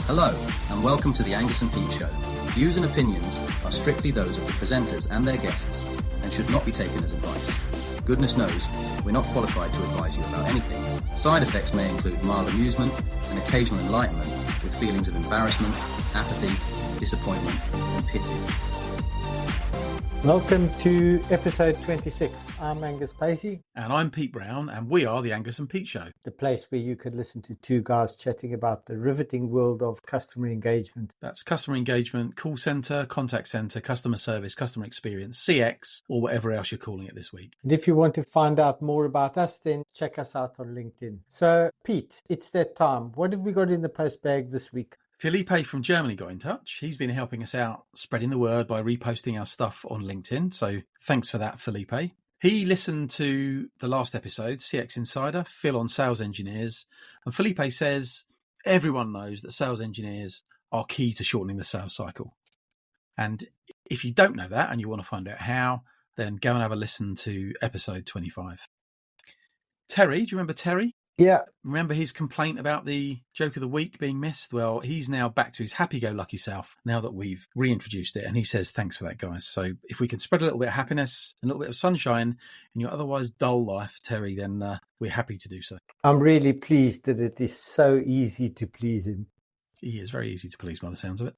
Hello, and welcome to the Angus and Pete Show. Views and opinions are strictly those of the presenters and their guests and should not be taken as advice. Goodness knows, we're not qualified to advise you about anything. Side effects may include mild amusement and occasional enlightenment with feelings of embarrassment, apathy, disappointment, and pity. Welcome to episode 26. I'm Angus Pacey. And I'm Pete Brown, and we are the Angus and Pete Show. The place where you could listen to two guys chatting about the riveting world of customer engagement. That's customer engagement, call centre, contact centre, customer service, customer experience, CX, or whatever else you're calling it this week. And if you want to find out more about us, then check us out on LinkedIn. So, Pete, it's that time. What have we got in the post bag this week? Felipe from Germany got in touch. He's been helping us out, spreading the word by reposting our stuff on LinkedIn. So thanks for that, Felipe. He listened to the last episode, CX Insider, Phil on sales engineers. And Felipe says everyone knows that sales engineers are key to shortening the sales cycle. And if you don't know that and you want to find out how, then go and have a listen to episode 25. Terry, do you remember Terry? Yeah. Remember his complaint about the joke of the week being missed? Well, he's now back to his happy-go-lucky self now that we've reintroduced it. And he says, thanks for that, guys. So if we can spread a little bit of happiness, a little bit of sunshine in your otherwise dull life, Terry, then we're happy to do so. I'm really pleased that it is so easy to please him. He is very easy to please by the sounds of it.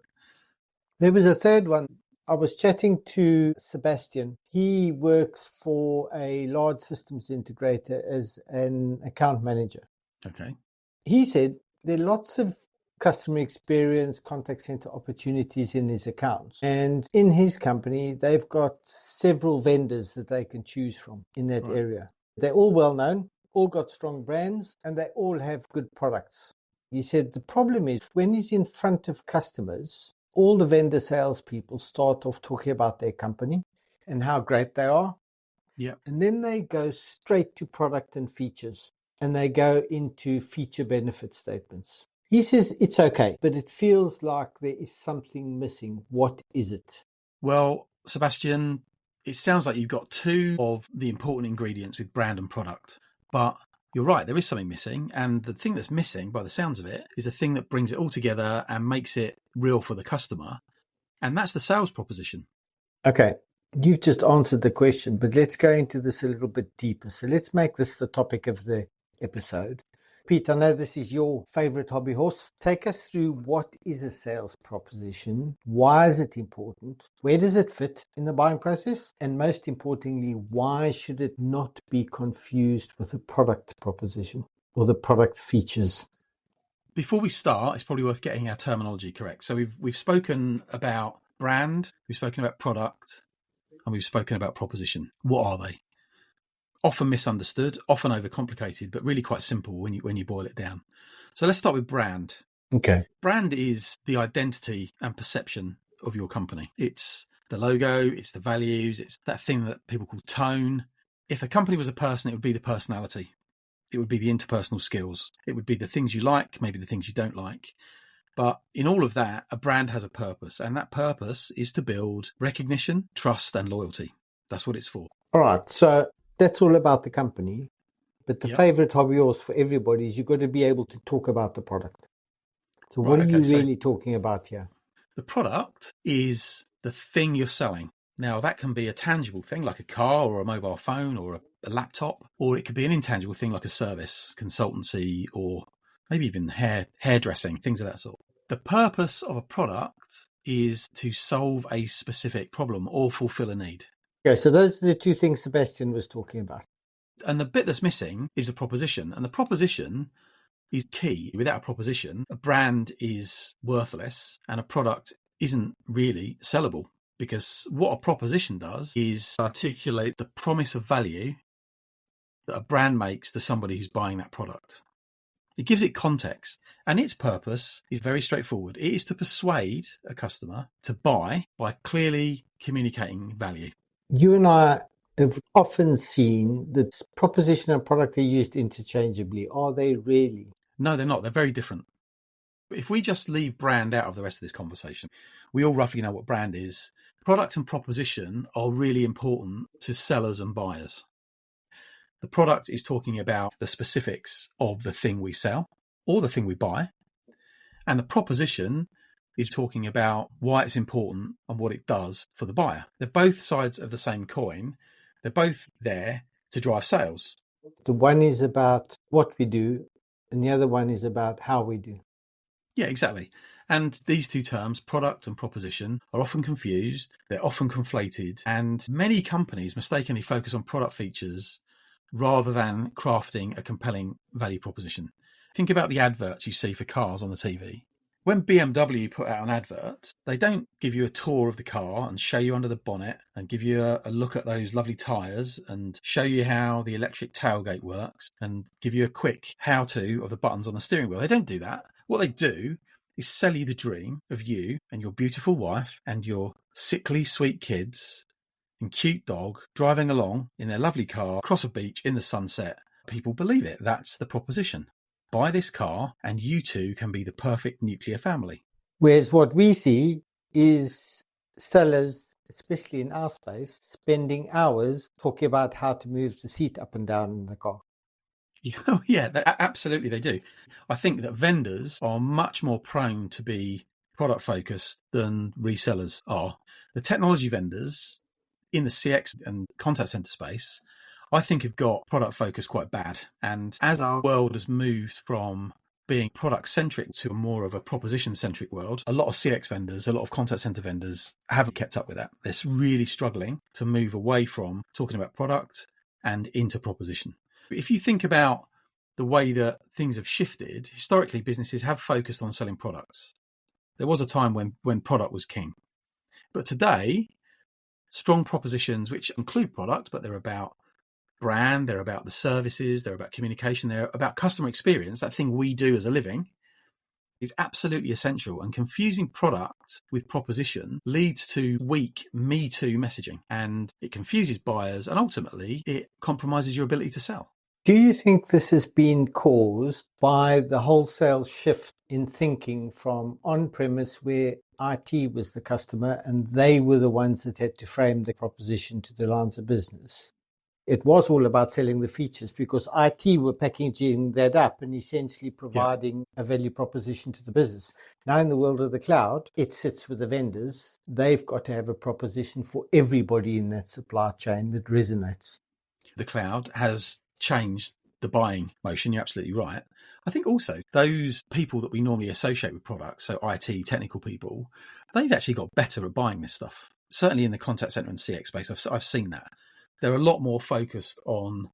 There was a third one. I was chatting to Sebastian. He works for a large systems integrator as an account manager. Okay. He said there are lots of customer experience, contact center opportunities in his accounts. And in his company, they've got several vendors that they can choose from in that area. They're all well known, all got strong brands, and they all have good products. He said the problem is when he's in front of customers, all the vendor salespeople start off talking about their company and how great they are. Yeah. And then they go straight to product and features, and they go into feature benefit statements. He says it's okay, but it feels like there is something missing. What is it? Well, Sebastian, it sounds like you've got two of the important ingredients with brand and product, but you're right, there is something missing. And the thing that's missing, by the sounds of it, is the thing that brings it all together and makes it real for the customer. And that's the sales proposition. Okay, you've just answered the question, but let's go into this a little bit deeper. So let's make this the topic of the episode. Pete, I know this is your favorite hobby horse. Take us through what is a sales proposition? Why is it important? Where does it fit in the buying process? And most importantly, why should it not be confused with a product proposition or the product features? Before we start, it's probably worth getting our terminology correct. So we've spoken about brand, we've spoken about product, and we've spoken about proposition. What are they? Often misunderstood, often overcomplicated, but really quite simple when you boil it down. So let's start with brand. Okay. Brand is the identity and perception of your company. It's the logo, it's the values, it's that thing that people call tone. If a company was a person, it would be the personality. It would be the interpersonal skills. It would be the things you like, maybe the things you don't like. But in all of that, a brand has a purpose, and that purpose is to build recognition, trust, and loyalty. That's what it's for. All right. So that's all about the company. But the favorite hobby horse for everybody is you've got to be able to talk about the product. So what are you really talking about here? The product is the thing you're selling. Now, that can be a tangible thing like a car or a mobile phone or a laptop, or it could be an intangible thing like a service, consultancy, or maybe even hairdressing, things of that sort. The purpose of a product is to solve a specific problem or fulfill a need. Okay, so those are the two things Sebastian was talking about. And the bit that's missing is a proposition. And the proposition is key. Without a proposition, a brand is worthless and a product isn't really sellable. Because what a proposition does is articulate the promise of value that a brand makes to somebody who's buying that product. It gives it context, and its purpose is very straightforward. It is to persuade a customer to buy by clearly communicating value. You and I have often seen that proposition and product are used interchangeably. Are they really? No, they're not. They're very different. If we just leave brand out of the rest of this conversation, we all roughly know what brand is. Product and proposition are really important to sellers and buyers. The product is talking about the specifics of the thing we sell or the thing we buy. And the proposition is talking about why it's important and what it does for the buyer. They're both sides of the same coin. They're both there to drive sales. The one is about what we do, and the other one is about how we do. Yeah, exactly. And these two terms, product and proposition, are often confused. They're often conflated. And many companies mistakenly focus on product features rather than crafting a compelling value proposition. Think about the adverts you see for cars on the TV. When BMW put out an advert, they don't give you a tour of the car and show you under the bonnet and give you a look at those lovely tyres and show you how the electric tailgate works and give you a quick how-to of the buttons on the steering wheel. They don't do that. What they do is sell you the dream of you and your beautiful wife and your sickly sweet kids and cute dog driving along in their lovely car across a beach in the sunset. People believe it. That's the proposition. Buy this car and you two can be the perfect nuclear family. Whereas what we see is sellers, especially in our space, spending hours talking about how to move the seat up and down in the car. Oh, yeah, absolutely they do. I think that vendors are much more prone to be product focused than resellers are. The technology vendors in the CX and contact center space, I think have got product focus quite bad. And as our world has moved from being product-centric to more of a proposition-centric world, a lot of CX vendors, a lot of contact center vendors haven't kept up with that. They're really struggling to move away from talking about product and into proposition. If you think about the way that things have shifted, historically businesses have focused on selling products. There was a time when product was king. But today, strong propositions, which include product, but they're about brand, they're about the services, they're about communication, they're about customer experience, that thing we do as a living, is absolutely essential. And confusing product with proposition leads to weak Me Too messaging, and it confuses buyers, and ultimately it compromises your ability to sell. Do you think this has been caused by the wholesale shift in thinking from on-premise, where IT was the customer and they were the ones that had to frame the proposition to the lines of business? It was all about selling the features because IT were packaging that up and essentially providing a value proposition to the business. Now in the world of the cloud, it sits with the vendors. They've got to have a proposition for everybody in that supply chain that resonates. The cloud has changed the buying motion. You're absolutely right. I think also those people that we normally associate with products, so IT, technical people, they've actually got better at buying this stuff. Certainly in the contact center and CX space, I've seen that. They're a lot more focused on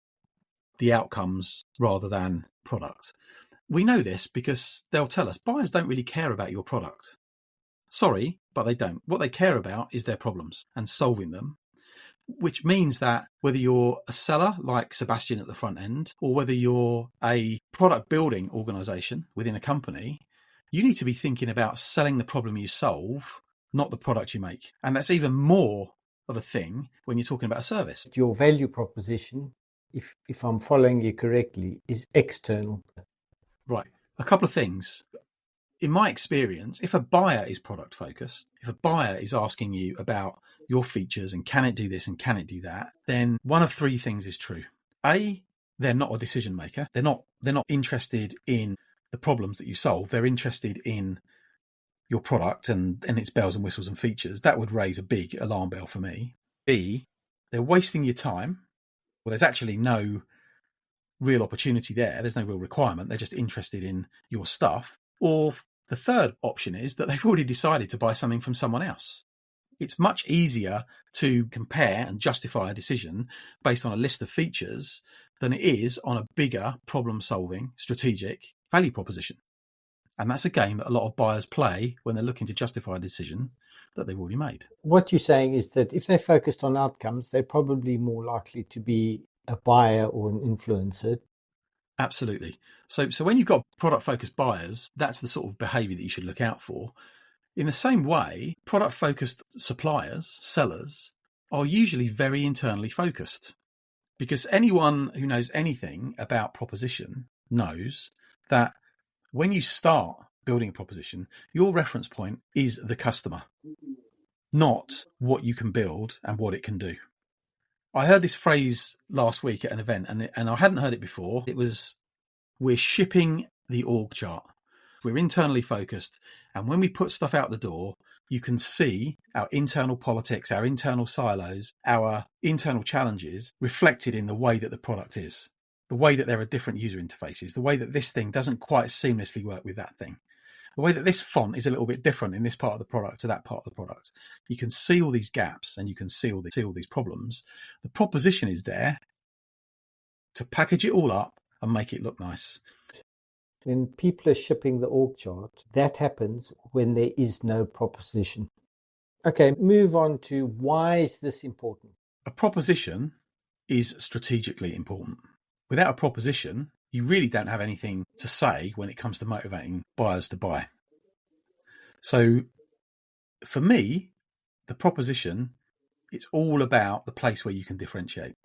the outcomes rather than product. We know this because they'll tell us buyers don't really care about your product. Sorry, but they don't. What they care about is their problems and solving them, which means that whether you're a seller like Sebastian at the front end or whether you're a product building organization within a company, you need to be thinking about selling the problem you solve, not the product you make. And that's even more of a thing when you're talking about a service. Your value proposition, if I'm following you correctly, is external. Right. A couple of things. In my experience, if a buyer is product focused, if a buyer is asking you about your features and can it do this and can it do that, then one of three things is true. A, they're not a decision maker. They're not interested in the problems that you solve. They're interested in your product and its bells and whistles and features. That would raise a big alarm bell for me. B, they're wasting your time. Well, there's actually no real opportunity there. There's no real requirement. They're just interested in your stuff. Or the third option is that they've already decided to buy something from someone else. It's much easier to compare and justify a decision based on a list of features than it is on a bigger problem-solving strategic value proposition. And that's a game that a lot of buyers play when they're looking to justify a decision that they've already made. What you're saying is that if they're focused on outcomes, they're probably more likely to be a buyer or an influencer. Absolutely. So when you've got product-focused buyers, that's the sort of behavior that you should look out for. In the same way, product-focused suppliers, sellers, are usually very internally focused, because anyone who knows anything about proposition knows that when you start building a proposition, your reference point is the customer, not what you can build and what it can do. I heard this phrase last week at an event, and I hadn't heard it before. It was, we're shipping the org chart. We're internally focused. And when we put stuff out the door, you can see our internal politics, our internal silos, our internal challenges reflected in the way that the product is, the way that there are different user interfaces, the way that this thing doesn't quite seamlessly work with that thing, the way that this font is a little bit different in this part of the product to that part of the product. You can see all these gaps and you can see all these problems. The proposition is there to package it all up and make it look nice. When people are shipping the org chart, that happens when there is no proposition. Okay, move on to why is this important? A proposition is strategically important. Without a proposition, you really don't have anything to say when it comes to motivating buyers to buy. So for me, the proposition, it's all about the place where you can differentiate.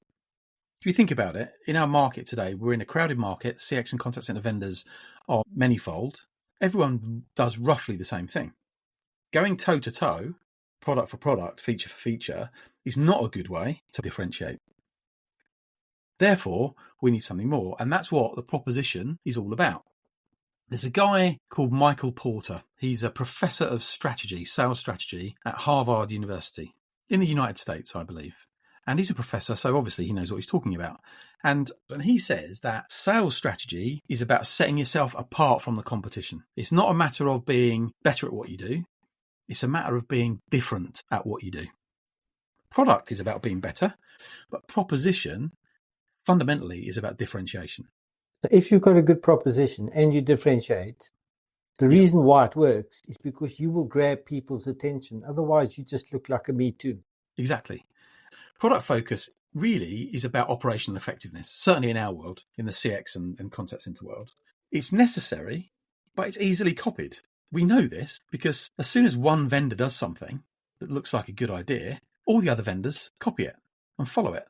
If you think about it, in our market today, we're in a crowded market. CX and contact center vendors are manifold. Everyone does roughly the same thing. Going toe to toe, product for product, feature for feature, is not a good way to differentiate. Therefore, we need something more. And that's what the proposition is all about. There's a guy called Michael Porter. He's a professor of strategy, sales strategy at Harvard University in the United States, I believe. And he's a professor, so obviously he knows what he's talking about. And he says that sales strategy is about setting yourself apart from the competition. It's not a matter of being better at what you do. It's a matter of being different at what you do. Product is about being better, but proposition fundamentally is about differentiation. If you've got a good proposition and you differentiate, the reason why it works is because you will grab people's attention. Otherwise, you just look like a me too. Exactly. Product focus really is about operational effectiveness, certainly in our world, in the CX and contact center world. It's necessary, but it's easily copied. We know this because as soon as one vendor does something that looks like a good idea, all the other vendors copy it and follow it.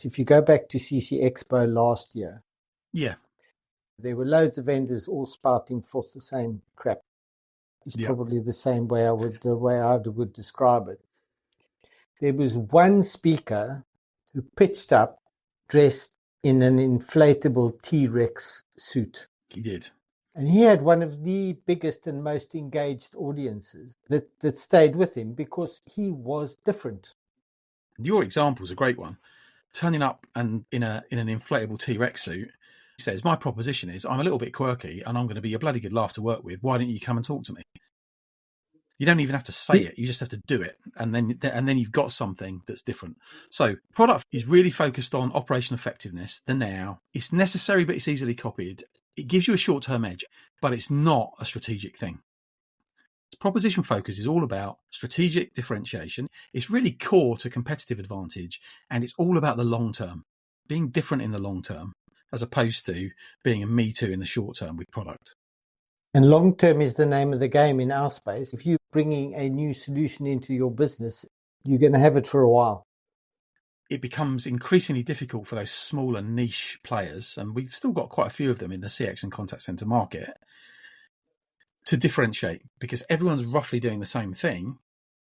If you go back to CC Expo last year, there were loads of vendors all spouting forth the same crap. It's probably the same way I would describe it. There was one speaker who pitched up dressed in an inflatable T-Rex suit. He did. And he had one of the biggest and most engaged audiences that stayed with him because he was different. Your example is a great one. Turning up and in an inflatable T-Rex suit, he says, my proposition is I'm a little bit quirky and I'm going to be a bloody good laugh to work with. Why don't you come and talk to me? You don't even have to say it. You just have to do it. And then you've got something that's different. So product is really focused on operational effectiveness, the now. It's necessary, but it's easily copied. It gives you a short-term edge, but it's not a strategic thing. Proposition focus is all about strategic differentiation. It's really core to competitive advantage. And it's all about the long term, being different in the long term, as opposed to being a me too in the short term with product. And long term is the name of the game in our space. If you're bringing a new solution into your business, you're going to have it for a while. It becomes increasingly difficult for those smaller niche players, and we've still got quite a few of them in the CX and contact center market, to differentiate because everyone's roughly doing the same thing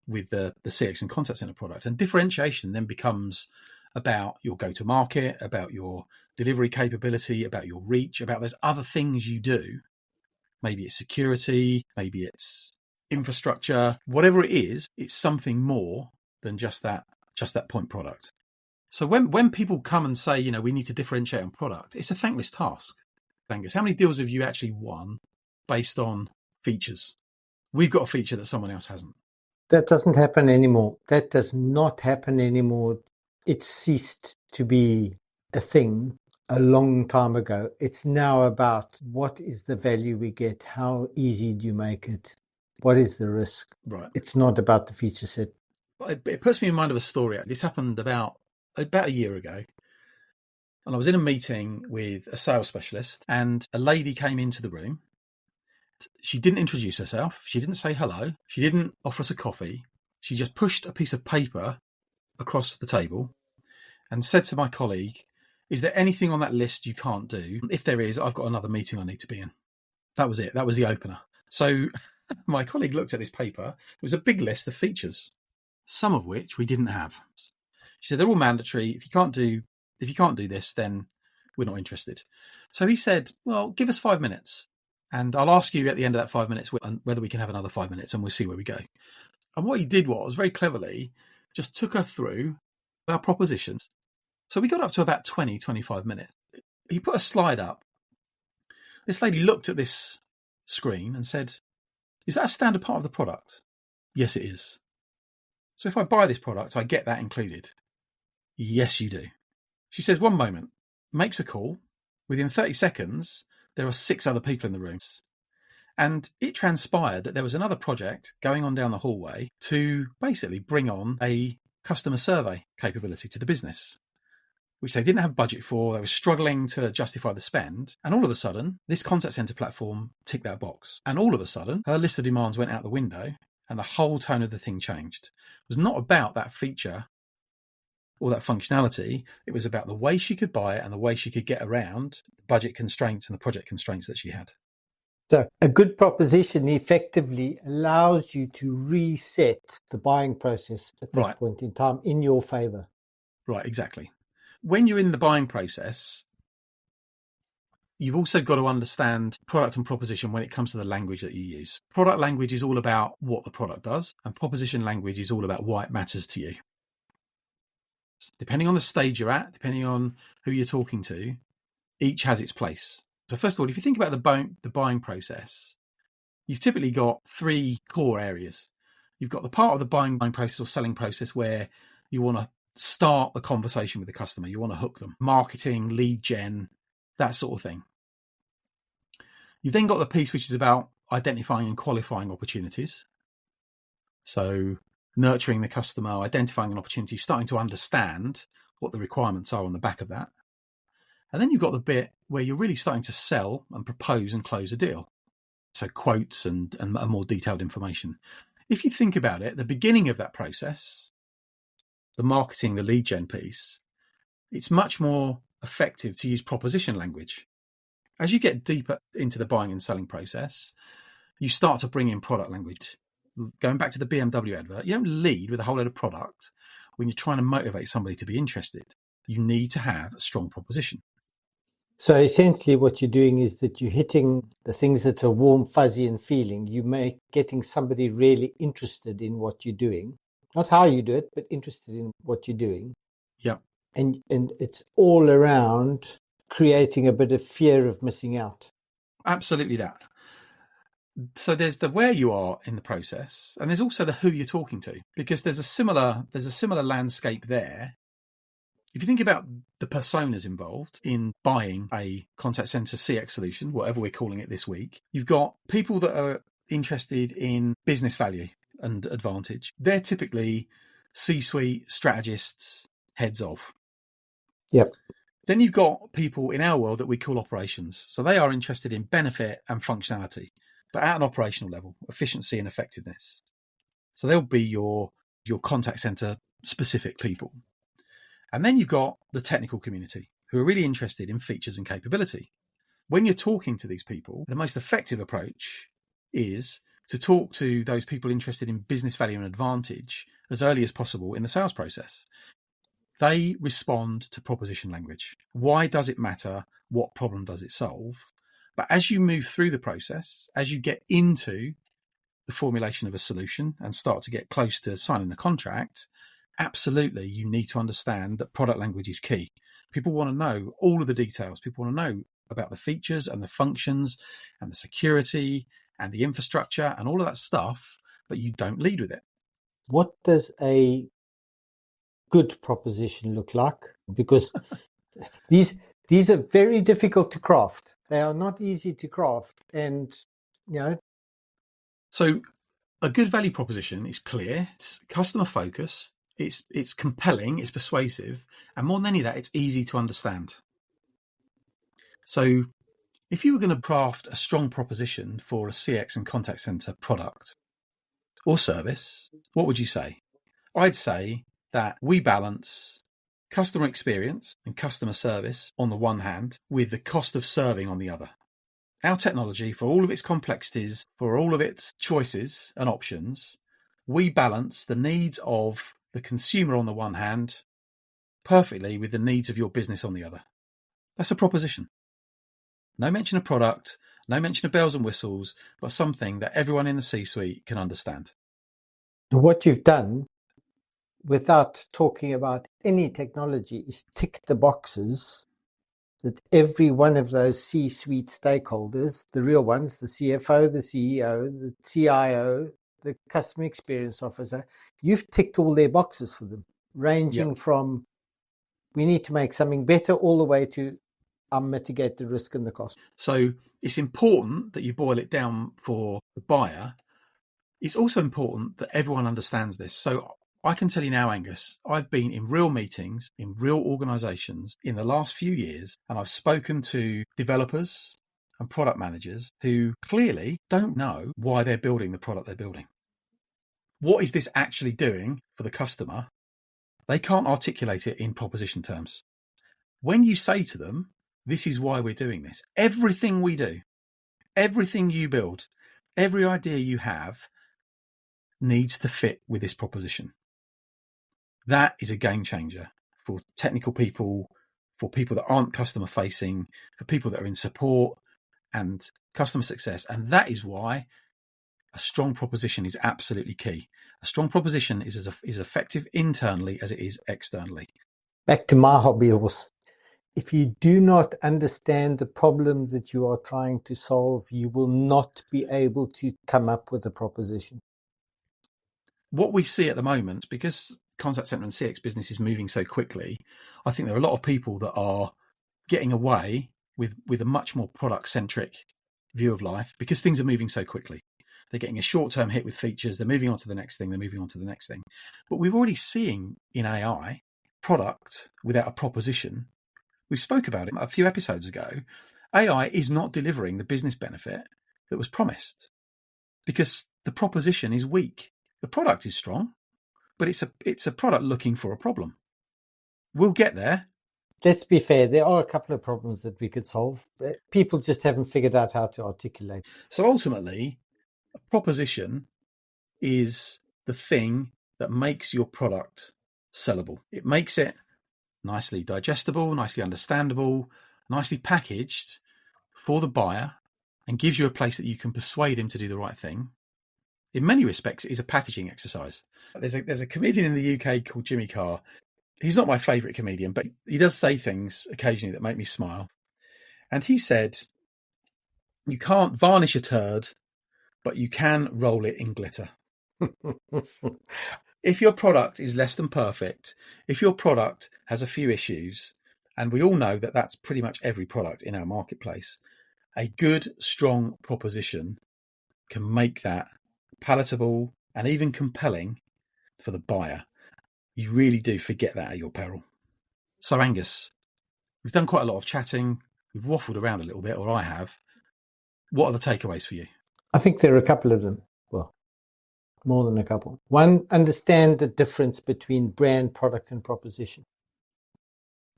with the CX and contact center product. And differentiation then becomes about your go-to-market, about your delivery capability, about your reach, about those other things you do. Maybe it's security, maybe it's infrastructure, whatever it is, it's something more than just that point product. So when people come and say, we need to differentiate on product, it's a thankless task. Angus, how many deals have you actually won based on features? We've got a feature that someone else hasn't. That doesn't happen anymore. That does not happen anymore. It ceased to be a thing a long time ago. It's now about what is the value we get? How easy do you make it? What is the risk? Right. It's not about the feature set. It puts me in mind of a story. This happened about a year ago. And I was in a meeting with a sales specialist and a lady came into the room. She didn't introduce herself. She didn't say hello. She didn't offer us a coffee. She just pushed a piece of paper across the table and said to my colleague, is there anything on that list you can't do? If there is, I've got another meeting I need to be in. That was it. That was the opener. So my colleague looked at this paper. It was a big list of features, some of which we didn't have. She said, they're all mandatory. If you can't do this, then we're not interested. So he said, well, give us 5 minutes. And I'll ask you at the end of that 5 minutes whether we can have another 5 minutes, and we'll see where we go. And what he did was, very cleverly, just took her through our propositions. So we got up to about 20, 25 minutes. He put a slide up. This lady looked at this screen and said, "Is that a standard part of the product?" "Yes, it is." "So if I buy this product, I get that included?" "Yes, you do." She says, "One moment," makes a call. Within 30 seconds, there are 6 other people in the room. And it transpired that there was another project going on down the hallway to basically bring on a customer survey capability to the business, which they didn't have budget for. They were struggling to justify the spend. And all of a sudden, this contact center platform ticked that box. And all of a sudden, her list of demands went out the window and the whole tone of the thing changed. It was not about that feature or that functionality. It was about the way she could buy it and the way she could get around the budget constraints and the project constraints that she had. So a good proposition effectively allows you to reset the buying process at that point in time in your favor. Right, exactly. When you're in the buying process, you've also got to understand product and proposition when it comes to the language that you use. Product language is all about what the product does, and proposition language is all about why it matters to you. Depending on the stage you're at, depending on who you're talking to, each has its place. So first of all, if you think about the buying process, you've typically got 3 core areas. You've got the part of the buying process or selling process where you want to start the conversation with the customer. You want to hook them. Marketing, lead gen, that sort of thing. You've then got the piece which is about identifying and qualifying opportunities. So nurturing the customer, identifying an opportunity, starting to understand what the requirements are on the back of that. And then you've got the bit where you're really starting to sell and propose and close a deal. So quotes and more detailed information. If you think about it, the beginning of that process, the marketing, the lead gen piece, it's much more effective to use proposition language. As you get deeper into the buying and selling process, you start to bring in product language. Going back to the BMW advert, you don't lead with a whole load of product when you're trying to motivate somebody to be interested. You need to have a strong proposition. So essentially what you're doing is that you're hitting the things that are warm, fuzzy and feeling. You getting somebody really interested in what you're doing. Not how you do it, but interested in what you're doing. Yeah. And it's all around creating a bit of fear of missing out. Absolutely that. So there's the where you are in the process, and there's also the who you're talking to, because there's a similar landscape there. If you think about the personas involved in buying a contact center CX solution, whatever we're calling it this week, you've got people that are interested in business value and advantage. They're typically C-suite strategists, heads of. Yep. Then you've got people in our world that we call operations. So they are interested in benefit and functionality, but at an operational level, efficiency and effectiveness. So they'll be your contact center specific people. And then you've got the technical community who are really interested in features and capability. When you're talking to these people, the most effective approach is to talk to those people interested in business value and advantage as early as possible in the sales process. They respond to proposition language. Why does it matter? What problem does it solve? But as you move through the process, as you get into the formulation of a solution and start to get close to signing a contract, absolutely, you need to understand that product language is key. People want to know all of the details. People want to know about the features and the functions and the security and the infrastructure and all of that stuff, but you don't lead with it. What does a good proposition look like? Because these are very difficult to craft. They are not easy to craft. And, So a good value proposition is clear, it's customer focused, it's compelling, it's persuasive, and more than any of that, it's easy to understand. So if you were going to craft a strong proposition for a CX and contact center product or service, what would you say? I'd say that we balance customer experience and customer service on the one hand with the cost of serving on the other. Our technology, for all of its complexities, for all of its choices and options, we balance the needs of the consumer on the one hand perfectly with the needs of your business on the other. That's a proposition. No mention of product, No mention of bells and whistles, but something that everyone in the C-suite can understand. What you've done, without talking about any technology, is tick the boxes that every one of those C-suite stakeholders, the real ones, the CFO, the CEO, the CIO, the customer experience officer, you've ticked all their boxes for them, ranging from we need to make something better all the way to mitigate the risk and the cost. So it's important that you boil it down for the buyer. It's also important that everyone understands this. So I can tell you now, Angus, I've been in real meetings, in real organizations in the last few years, and I've spoken to developers and product managers who clearly don't know why they're building the product they're building. What is this actually doing for the customer? They can't articulate it in proposition terms. When you say to them, this is why we're doing this, everything we do, everything you build, every idea you have needs to fit with this proposition. That is a game changer for technical people, for people that aren't customer facing, for people that are in support and customer success. And that is why a strong proposition is absolutely key. A strong proposition is as effective internally as it is externally. Back to my hobby horse. If you do not understand the problem that you are trying to solve, you will not be able to come up with a proposition. What we see at the moment, because contact center and CX business is moving so quickly, I think there are a lot of people that are getting away with a much more product-centric view of life because things are moving so quickly. They're getting a short-term hit with features. They're moving on to the next thing. They're moving on to the next thing. But we're already seeing in AI product without a proposition. We spoke about it a few episodes ago. AI is not delivering the business benefit that was promised because the proposition is weak. The product is strong, but it's a product looking for a problem. We'll get there. Let's be fair. There are a couple of problems that we could solve. People just haven't figured out how to articulate. So ultimately, a proposition is the thing that makes your product sellable. It makes it nicely digestible, nicely understandable, nicely packaged for the buyer and gives you a place that you can persuade him to do the right thing. In many respects, it is a packaging exercise. There's a comedian in the UK called Jimmy Carr. He's not my favourite comedian, but he does say things occasionally that make me smile. And he said, you can't varnish a turd, but you can roll it in glitter. If your product is less than perfect, if your product has a few issues, and we all know that that's pretty much every product in our marketplace, a good, strong proposition can make that palatable and even compelling for the buyer. You really do forget that at your peril. So Angus, we've done quite a lot of chatting. We've waffled around a little bit, or I have. What are the takeaways for you? I think there are a couple of them. Well, more than a couple. One, understand the difference between brand, product, and proposition.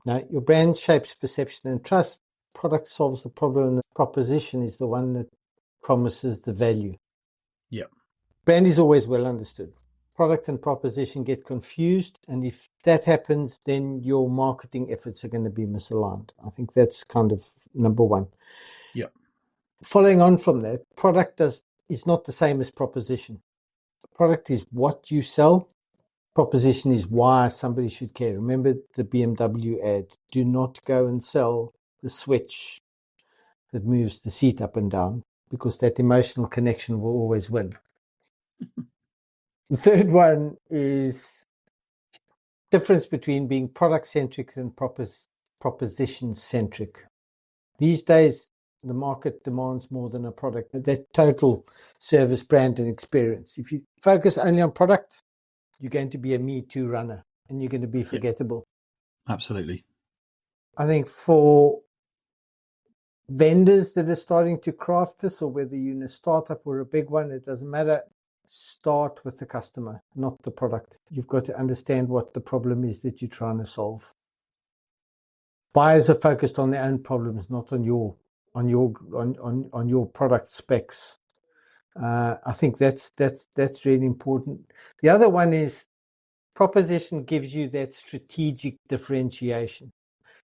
Now, your brand shapes perception and trust. Product solves the problem, and the proposition is the one that promises the value. Yep. Brand is always well understood. Product and proposition get confused, and if that happens, then your marketing efforts are going to be misaligned. I think that's kind of number one. Yep. Following on from that, product is not the same as proposition. Product is what you sell. Proposition is why somebody should care. Remember the BMW ad. Do not go and sell the switch that moves the seat up and down, because that emotional connection will always win. The third one is difference between being product-centric and proposition-centric. These days, the market demands more than a product. That total service, brand, and experience. If you focus only on product, you're going to be a Me Too runner, and you're going to be forgettable. Absolutely. I think for vendors that are starting to craft this, or whether you're in a startup or a big one, it doesn't matter. Start with the customer, not the product. You've got to understand what the problem is that you're trying to solve. Buyers are focused on their own problems, not on your product specs. I think that's really important. The other one is proposition gives you that strategic differentiation.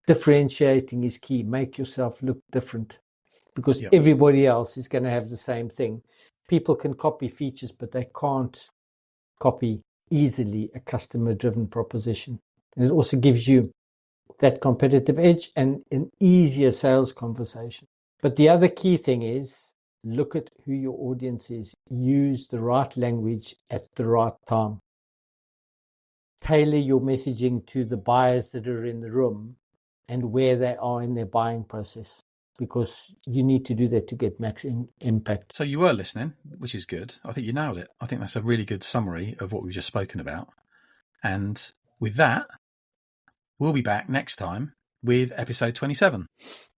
Differentiating is key. Make yourself look different. because Yep. everybody else is going to have the same thing. People can copy features, but they can't copy easily a customer-driven proposition. And it also gives you that competitive edge and an easier sales conversation. But the other key thing is look at who your audience is. Use the right language at the right time. Tailor your messaging to the buyers that are in the room and where they are in their buying process, because you need to do that to get max impact. So you were listening, which is good. I think you nailed it. I think that's a really good summary of what we've just spoken about. And with that, we'll be back next time with episode 27.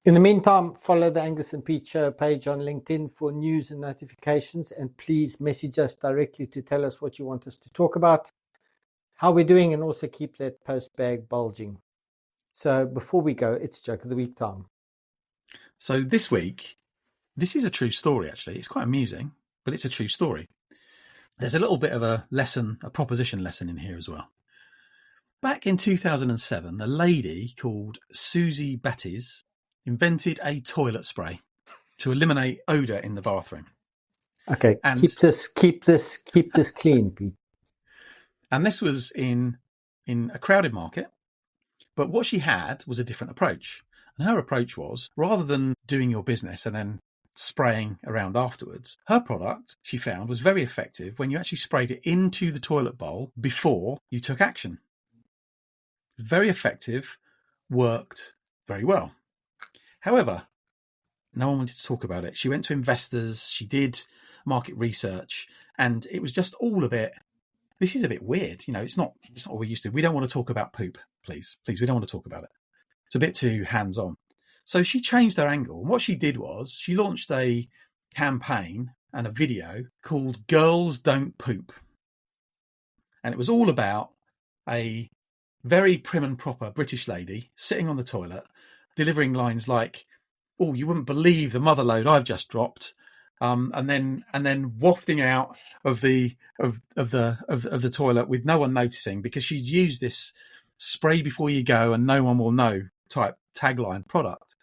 In the meantime, follow the Angus and Pete Show page on LinkedIn for news and notifications, and please message us directly to tell us what you want us to talk about, how we're doing, and also keep that post bag bulging. So before we go, it's Joke of the Week time. So this week, this is a true story, actually. It's quite amusing, but it's a true story. There's a little bit of a lesson, a proposition lesson in here as well. Back in 2007, a lady called Susie Bettis invented a toilet spray to eliminate odour in the bathroom. Okay, And keep this clean, Pete. And this was in a crowded market. But what she had was a different approach. And her approach was, rather than doing your business and then spraying around afterwards, her product, she found, was very effective when you actually sprayed it into the toilet bowl before you took action. Very effective, worked very well. However, no one wanted to talk about it. She went to investors, she did market research, and it was just all a bit, this is a bit weird. You know, it's not what we're used to. We don't want to talk about poop, please. Please, we don't want to talk about it. It's a bit too hands-on. So she changed her angle. And what she did was she launched a campaign and a video called Girls Don't Poop. And it was all about a very prim and proper British lady sitting on the toilet, delivering lines like, "Oh, you wouldn't believe the mother load I've just dropped," and then wafting out of the toilet with no one noticing, because she'd used this spray before you go and no one will know type tagline product.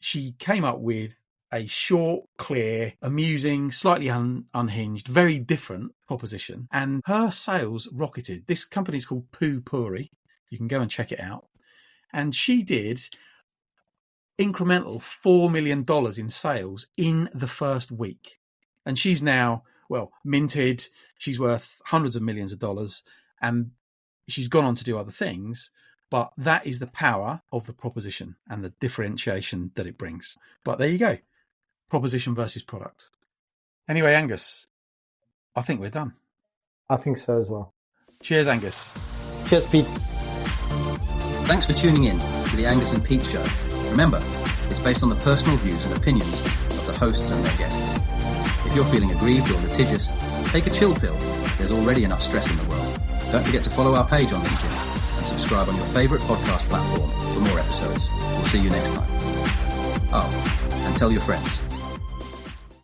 She came up with a short, clear, amusing, slightly unhinged, very different proposition, and her sales rocketed. This company is called Poo Pourri. You can go and check it out. And she did incremental $4 million in sales in the first week. And she's now, well, minted. She's worth hundreds of millions of dollars, and she's gone on to do other things. But that is the power of the proposition and the differentiation that it brings. But there you go. Proposition versus product. Anyway, Angus, I think we're done. I think so as well. Cheers, Angus. Cheers, Pete. Thanks for tuning in to the Angus and Pete Show. Remember, it's based on the personal views and opinions of the hosts and their guests. If you're feeling aggrieved or litigious, take a chill pill. There's already enough stress in the world. Don't forget to follow our page on LinkedIn and subscribe on your favourite podcast platform for more episodes. We'll see you next time. Oh, and tell your friends.